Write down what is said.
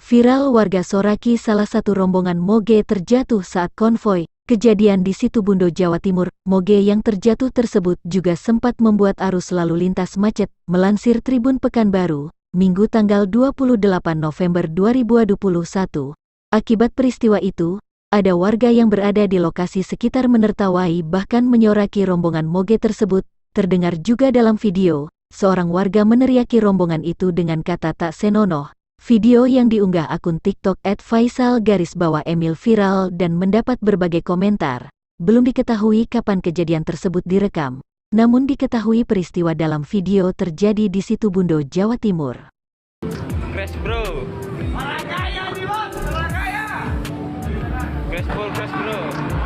Viral warga Soraki, salah satu rombongan moge terjatuh saat konvoi. Kejadian di Situbondo, Jawa Timur. Moge yang terjatuh tersebut juga sempat membuat arus lalu lintas macet. Melansir Tribun Pekanbaru, Minggu tanggal 28 November 2021. Akibat peristiwa itu, ada warga yang berada di lokasi sekitar menertawai bahkan menyoraki rombongan moge tersebut. Terdengar juga dalam video, seorang warga meneriaki rombongan itu dengan kata tak senonoh. Video yang diunggah akun TikTok @faisal_emil viral dan mendapat berbagai komentar. Belum diketahui kapan kejadian tersebut direkam, namun diketahui peristiwa dalam video terjadi di Situbondo, Jawa Timur. Crash bro. Orang kaya nih bos, orang kaya. Crash bro.